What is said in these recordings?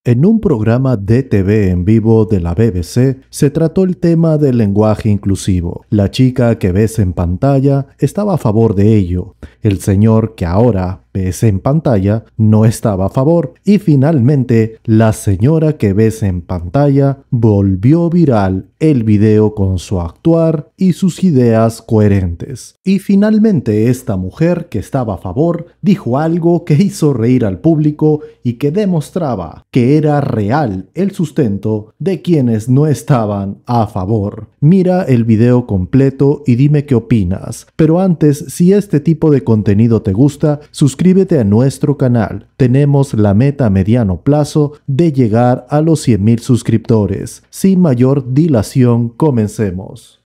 En un programa de TV en vivo de la BBC se trató el tema del lenguaje inclusivo. La chica que ves en pantalla estaba a favor de ello. El señor que ahora ves en pantalla no estaba a favor. Y finalmente, la señora que ves en pantalla volvió viral el video con su actuar y sus ideas coherentes. Y finalmente esta mujer que estaba a favor dijo algo que hizo reír al público y que demostraba que era real el sustento de quienes no estaban a favor. Mira el video completo y dime qué opinas. Pero antes, si este tipo de contenido te gusta, suscríbete a nuestro canal. Tenemos la meta a mediano plazo de llegar a los 100.000 suscriptores. Sin mayor dilación, comencemos.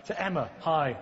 So Emma, hi.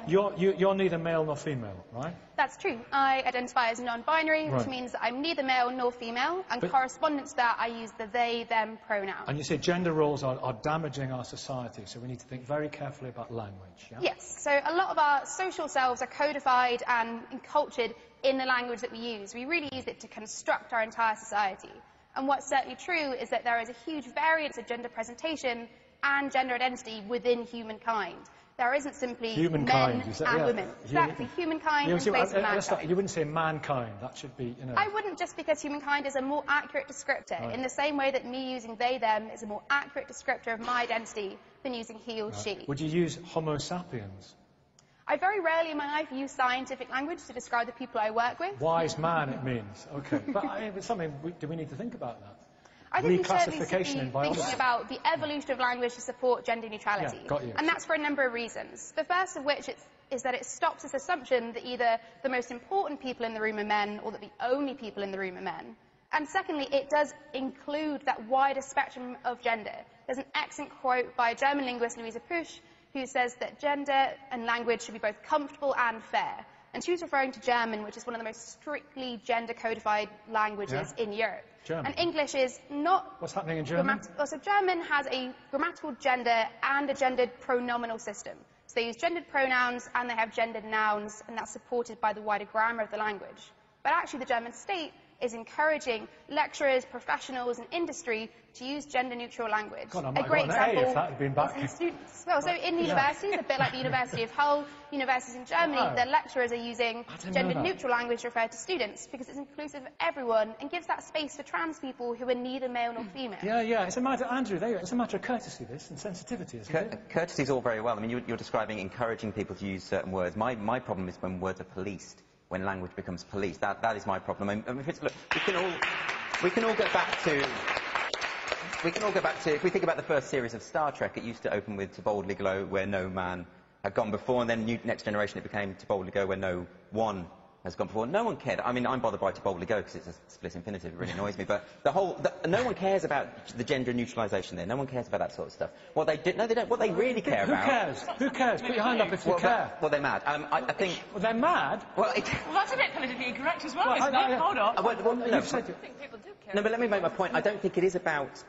You're neither male nor female, right? That's true. I identify as non-binary, which means that I'm neither male nor female, and correspondent to that, I use the they, them pronoun. And you say gender roles are damaging our society, so we need to think very carefully about language, yeah? Yes, so a lot of our social selves are codified and encultured in the language that we use. We really use it to construct our entire society. And what's certainly true is that there is a huge variance of gender presentation and gender identity within humankind. There isn't simply humankind, men and women. Exactly, humankind in place of mankind. You wouldn't say mankind, that should be, you know... I wouldn't, just because humankind is a more accurate descriptor, in the same way that me using they, them is a more accurate descriptor of my identity than using he or she. Would you use homo sapiens? I very rarely in my life use scientific language to describe the people I work with. Wise man, it means. Okay, but it's something, do we need to think about that? I think we certainly should be thinking about the evolution of language to support gender neutrality. Yeah, got you. And that's for a number of reasons. The first of which is that it stops this assumption that either the most important people in the room are men or that the only people in the room are men. And secondly, it does include that wider spectrum of gender. There's an excellent quote by German linguist Louisa Pusch, who says that gender and language should be both comfortable and fair. And she was referring to German, which is one of the most strictly gender-codified languages in Europe. German. And English is not... What's happening in German? So German has a grammatical gender and a gendered pronominal system. So they use gendered pronouns and they have gendered nouns, and that's supported by the wider grammar of the language. But actually the German state is encouraging lecturers, professionals and industry to use gender-neutral language. God, I might have got an A if that had been back. Students. Well, so in universities, a bit like the University of Hull, universities in Germany, their lecturers are using gender-neutral language to refer to students because it's inclusive of everyone and gives that space for trans people who are neither male nor female. Yeah, it's a matter, Andrew, it's a matter of courtesy, this, and sensitivity, isn't it? Courtesy is all very well. I mean, you're describing encouraging people to use certain words. My problem is when words are policed. When language becomes police, that is my problem. I mean, look, we can all get back to. If we think about the first series of Star Trek, it used to open with "To boldly go where no man had gone before," and then Next Generation it became "To boldly go where no one has gone before." No one cared. I mean, I'm bothered by "To boldly go" because it's a split infinitive. It really annoys me. But no one cares about the gender neutralisation there. No one cares about that sort of stuff. What they did, no, they don't. What they really care about. Who cares? Put your hand up if you care. Well, they're mad. I think. Well, they're mad. Well, that's a bit politically incorrect as well, isn't it? Hold on. No, I think people do care. No, but let me make my point. I don't think it is about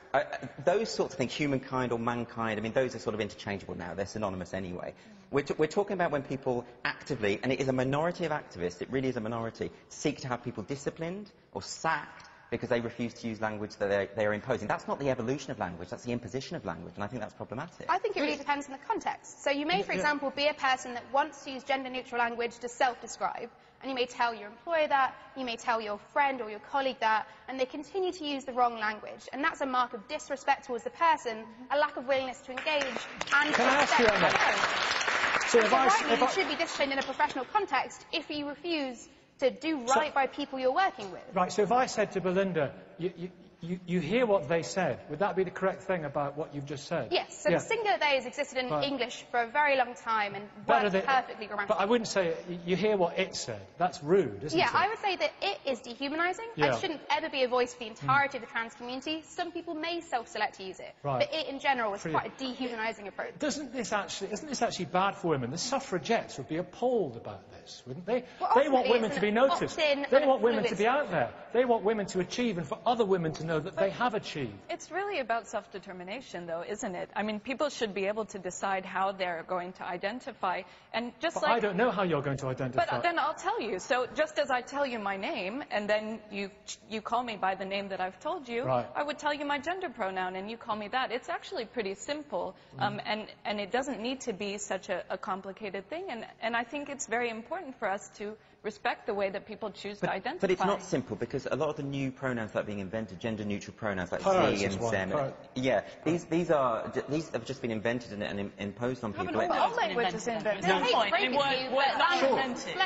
those sorts of things, humankind or mankind. I mean, those are sort of interchangeable now. They're synonymous anyway. We're talking about when people actively, and it is a minority of activists, it really is a minority, seek to have people disciplined or sacked because they refuse to use language that they are imposing. That's not the evolution of language, that's the imposition of language, and I think that's problematic. I think it really depends on the context. So you may, for example, be a person that wants to use gender-neutral language to self-describe, and you may tell your employer that, you may tell your friend or your colleague that, and they continue to use the wrong language. And that's a mark of disrespect towards the person, a lack of willingness to engage, and... Can I ask you, Emma? So you should be disciplined in a professional context if you refuse to do right by people you're working with. Right, so if I said to Belinda, you hear what they said, would that be the correct thing about what you've just said? Yes, so the singular they has existed in English for a very long time and works perfectly grammatically. But I wouldn't say, you hear what it said. That's rude, isn't it? Yeah, I would say that it is dehumanising. It shouldn't ever be a voice for the entirety of the trans community. Some people may self-select to use it, but it in general is quite a dehumanising approach. Isn't this actually bad for women? The suffragettes would be appalled about this, wouldn't they? Well, they want women to be noticed. They want women to be out there. They want women to achieve and for other women to know that they have achieved. It's really about self-determination, though, isn't it? I mean, people should be able to decide how they're going to identify. And just But like... I don't know how you're going to identify. But then I'll tell you. So just as I tell you my name, and then you call me by the name that I've told you, right. I would tell you my gender pronoun, and you call me that. It's actually pretty simple, and it doesn't need to be such a complicated thing. And I think it's very important for us to respect the way that people choose to identify. But it's not simple, because a lot of the new pronouns that are being invented, gender-neutral pronouns like Pros she and them, these have just been invented and imposed on people. All language is invented.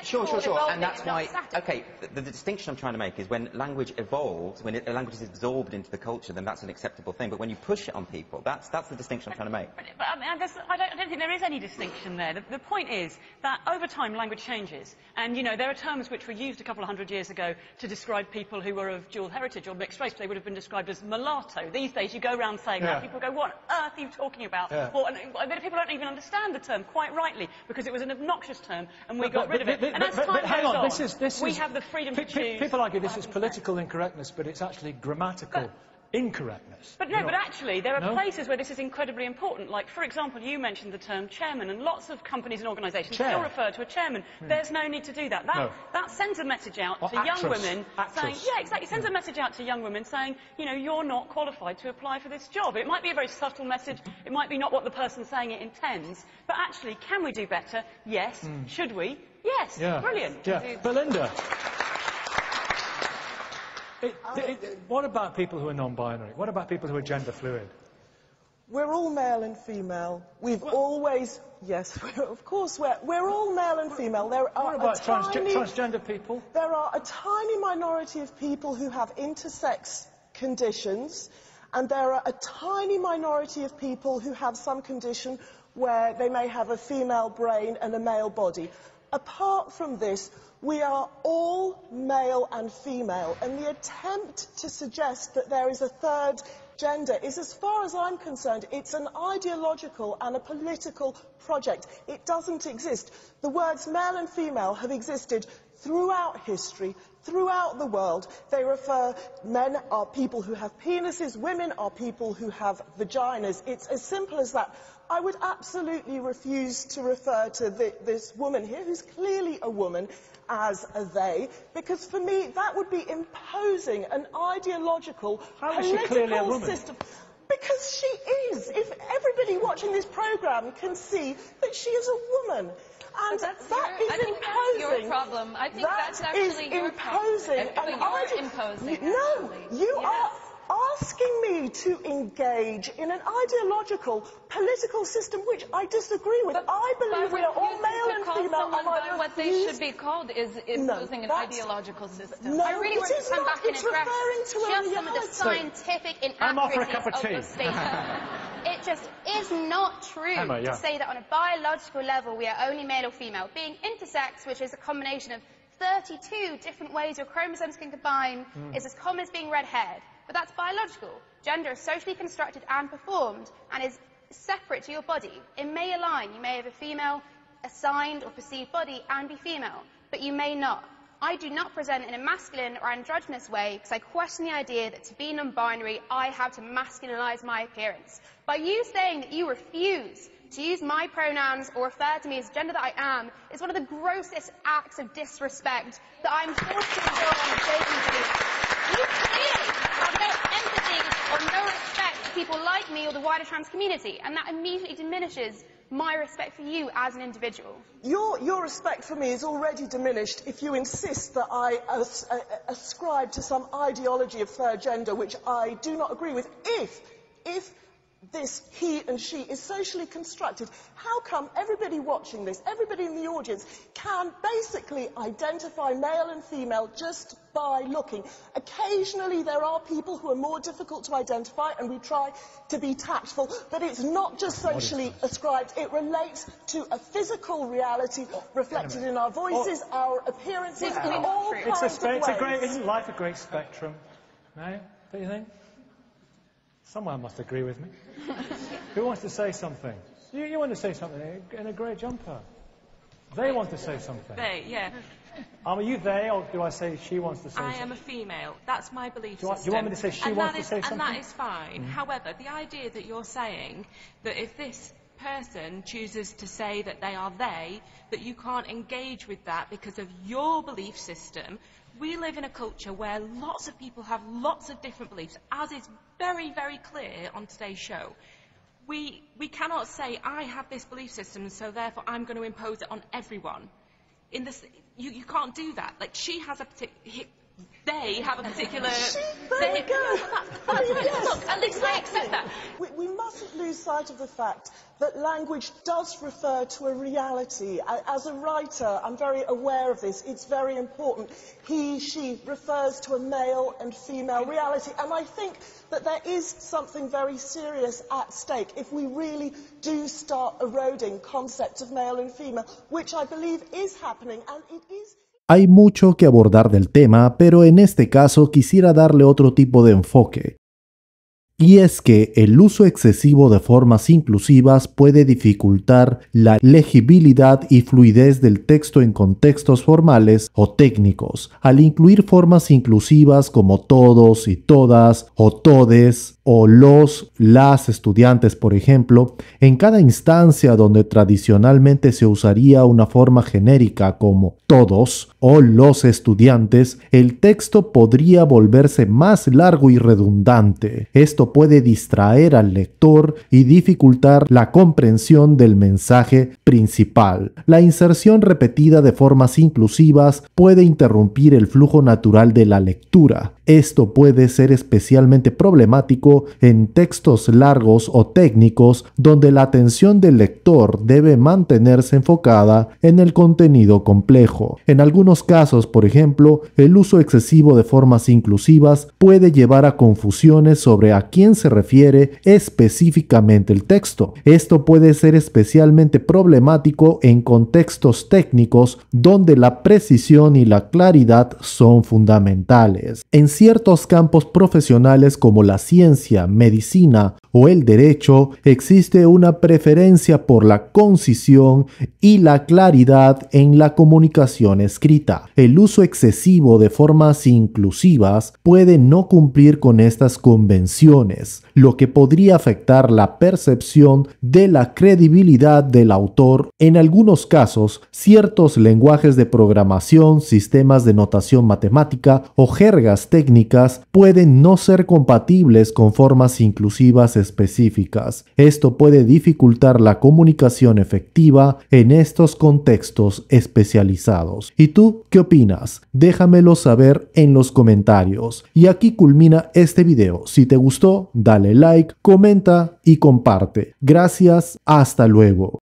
Sure. And that's why, okay, the distinction I'm trying to make is when language evolves, when a language is absorbed into the culture, then that's an acceptable thing. But when you push it on people, that's the distinction I'm trying to make. But I mean, I don't think there is any distinction there. The point is that over time language changes, and you know there are terms which were used a couple of hundred years ago to describe people who were of dual heritage or mixed race. They would have been described as mulatto. These days you go around saying that, people go, what on earth are you talking about? Well, and people don't even understand the term, quite rightly, because it was an obnoxious term and we got rid of it. And as time goes on, we have the freedom to choose. People argue this is political incorrectness, but it's actually grammatical incorrectness. But no, but actually there are places where this is incredibly important. Like, for example, you mentioned the term chairman, and lots of companies and organisations still refer to a chairman. There's no need to do that. That sends a message out to young women saying, sends a message out to young women saying, you know, you're not qualified to apply for this job. It might be a very subtle message, it might be not what the person saying it intends, but actually, can we do better? Yes. Should we? Yes. Brilliant. Belinda. What about people who are non-binary? What about people who are gender fluid? We're all male and female. We've always... Yes, of course we're all male and female. There are what about transgender people? There are a tiny minority of people who have intersex conditions, and there are a tiny minority of people who have some condition where they may have a female brain and a male body. Apart from this, we are all male and female, and the attempt to suggest that there is a third gender is, as far as I'm concerned, it's an ideological and a political project. It doesn't exist. The words male and female have existed throughout history, throughout the world. They refer, men are people who have penises, women are people who have vaginas. It's as simple as that. I would absolutely refuse to refer to this woman here, who's clearly a woman, as a they, because for me that would be imposing an ideological political system. Because she is. If everybody watching this programme can see that she is a woman. And that is imposing. Your problem. I think that's actually your imposing. problem. You're imposing. No, you are asking me to engage in an ideological, political system which I disagree with. I believe we are all male and female. And what they should be called is imposing an ideological system. No, I really want to come back and address just some of the scientific inaccuracies of your statement. It just is not true to say that on a biological level we are only male or female. Being intersex, which is a combination of 32 different ways your chromosomes can combine, is as common as being red-haired. But that's biological. Gender is socially constructed and performed and is separate to your body. It may align. You may have a female assigned or perceived body and be female, but you may not. I do not present in a masculine or androgynous way because I question the idea that to be non-binary, I have to masculinize my appearance. By you saying that you refuse to use my pronouns or refer to me as the gender that I am is one of the grossest acts of disrespect that I'm forced to endure on a daily basis. You clearly have no empathy or no respect for people like me or the wider trans community, and that immediately diminishes my respect for you as an individual. Your respect for me is already diminished if you insist that I ascribe to some ideology of third gender, which I do not agree with. If this he and she is socially constructed, how come everybody watching this, everybody in the audience, can basically identify male and female just by looking? Occasionally there are people who are more difficult to identify, and we try to be tactful, but it's not just socially ascribed. It relates to a physical reality reflected in our voices, our appearances, in all kinds of ways. Isn't life a great spectrum? No? Don't you think? Someone must agree with me. Who wants to say something? You want to say something in a grey jumper. They want to say something. They, yeah. Are you they, or do I say she wants to say I something? am a female. That's my belief Do system. you want me to say she wants to say something? And that is fine. However, the idea that you're saying that if this person chooses to say that they are they, that you can't engage with that because of your belief system. We live in a culture where lots of people have lots of different beliefs, as is very, very clear on today's show. We cannot say, I have this belief system, so therefore I'm going to impose it on everyone. You can't do that. Like, she has a particular... They have a particular... Very good. Look, at least I accept that. We mustn't lose sight of the fact that language does refer to a reality. As a writer, I'm very aware of this. It's very important. He, she refers to a male and female reality. And I think that there is something very serious at stake if we really do start eroding concepts of male and female, which I believe is happening, and it is... Hay mucho que abordar del tema, pero en este caso quisiera darle otro tipo de enfoque. Y es que el uso excesivo de formas inclusivas puede dificultar la legibilidad y fluidez del texto en contextos formales o técnicos. Al incluir formas inclusivas como todos y todas, o todes, o las estudiantes, por ejemplo, en cada instancia donde tradicionalmente se usaría una forma genérica como todos o los estudiantes, el texto podría volverse más largo y redundante. Esto puede distraer al lector y dificultar la comprensión del mensaje principal. La inserción repetida de formas inclusivas puede interrumpir el flujo natural de la lectura. Esto puede ser especialmente problemático en textos largos o técnicos donde la atención del lector debe mantenerse enfocada en el contenido complejo. En algunos casos, por ejemplo, el uso excesivo de formas inclusivas puede llevar a confusiones sobre a quién se refiere específicamente el texto. Esto puede ser especialmente problemático en contextos técnicos donde la precisión y la claridad son fundamentales. En ciertos campos profesionales como la ciencia, medicina o el derecho, existe una preferencia por la concisión y la claridad en la comunicación escrita. El uso excesivo de formas inclusivas puede no cumplir con estas convenciones, lo que podría afectar la percepción de la credibilidad del autor. En algunos casos, ciertos lenguajes de programación, sistemas de notación matemática o jergas técnicas pueden no ser compatibles con formas inclusivas específicas. Esto puede dificultar la comunicación efectiva en estos contextos especializados. ¿Y tú qué opinas? Déjamelo saber en los comentarios. Y aquí culmina este video. Si te gustó, dale like, comenta y comparte. Gracias, hasta luego.